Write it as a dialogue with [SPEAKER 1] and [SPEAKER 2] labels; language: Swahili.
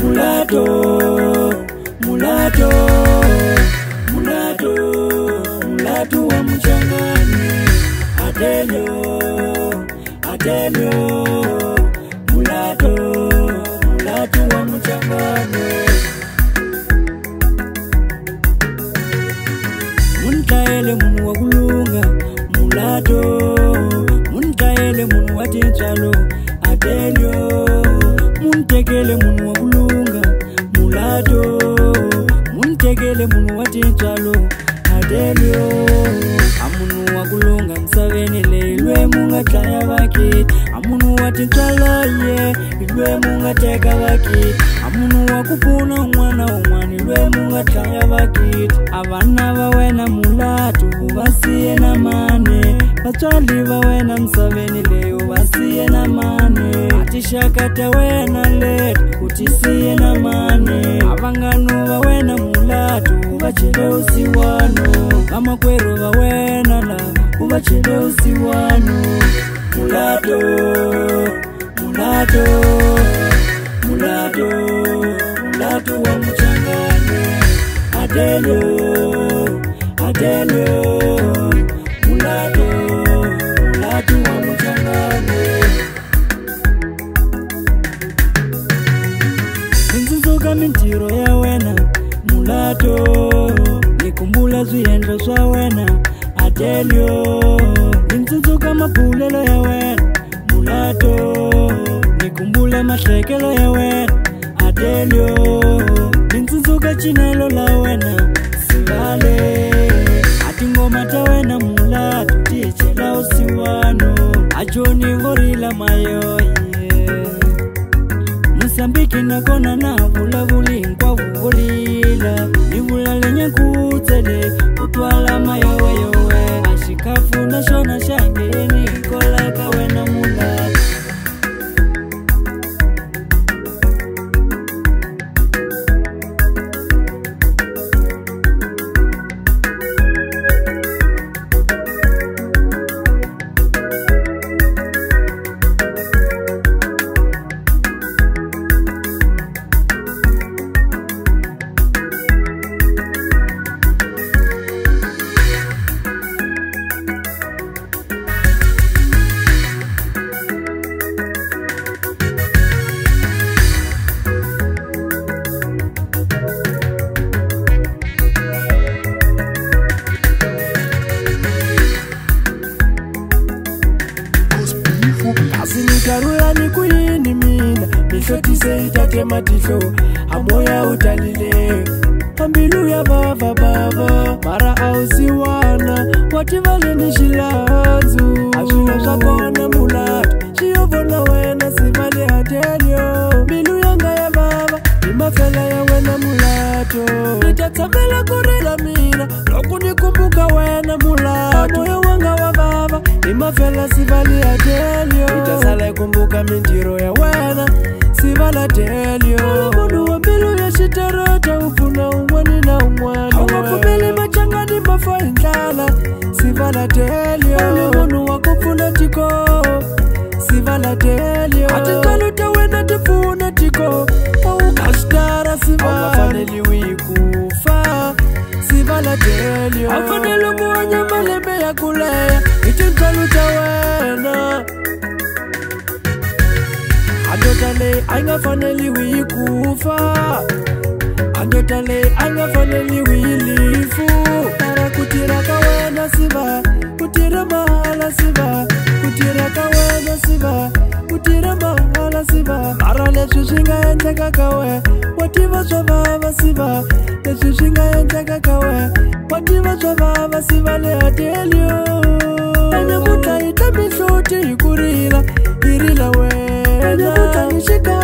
[SPEAKER 1] mulato, mulato, mulato, mulato wa mchangani. Adelio, Adelio, mulato, mulato wa mchangani. Muntaele munu wa kulunga, mulato, muntaele munu wa tinchalo. Adelio, muntekele munu wa kulunga, mulato, muntekele munu wa tinchalo. Adelio, amunu wa kulunga msaveni le ilwe munga taya bakit. Amunu wa tinchalo ye ilwe munga teka bakit. Amunu wa kupuna umwana ilwe munga taya bakit. Abana bawena mulato basiye na mane, batwali bawena msaveni leo basiye na mane. Atishakata wena let utisiye na mane. Abanganu bawena mulato ubachile usiwano. Kama kwero bawena la ubachile usiwano. Mulato, mulato, mulato, mulato wa mchangani. Adelio, Adelio, mulato, mulato wa mchangani. Nzinzuka mintiro ya wena, mulato, nikumbula zuyendro swa wena. Adelio, nzinzuka mapulelo ya wena, mulato, nikumbula mahlekelo ya wena. Adelio, nzinzuka chinelo la wena, sivale. Atingoma ta wena mulato, tichela usiwano. Ajoni ngorila mayoye, Msambiki nakona na vulavuli nkwa vuvulila. Nivula lenye kutele, kutwala mayowe yowe. Ashikafu na shona shangeni, kola kawena mulato. Asinika ni kuyini mina, nishoti se itate matisho, amoya utalile. Ambilu ya baba baba, mara au siwana, wativale nishilazu. Ashilo shakona mulato, shiovona wena sivale Adelio. Bilu yanga ya baba, imafela ya wena mulato. Nitatabela kurela mina, loku nikumbuka wena mulato. Moyo wanga wa baba, imafela sivale Adelio. Itasala kumbuka mintiro ya wena, sivala Adelio. Munu wa bilu ya shitarota, ufuna umwani na umwani. Hawa kubili machangani mafa indala, sivala Adelio. Munu wa kufuna tiko, sivala Adelio. Atikaluta wena tifuna tiko, ukashtara sivala. Afaneli wikufa, sivala Adelio. Afanelu kuwanya malebe ya kulea, itikaluta wena. Andotale anga faneli wikufa, andotale anga faneli wilifu. Para kutira kawena siva, kutira mahala siva, kutira kawena siva, kutira mahala siva. Mara lesu shinga enteka kawe, wativa swababa siva. Lesu shinga enteka kawe, wativa swababa siva le Adelio. Anya muta ita mishoti ikurila, irila we. Anya muta nishika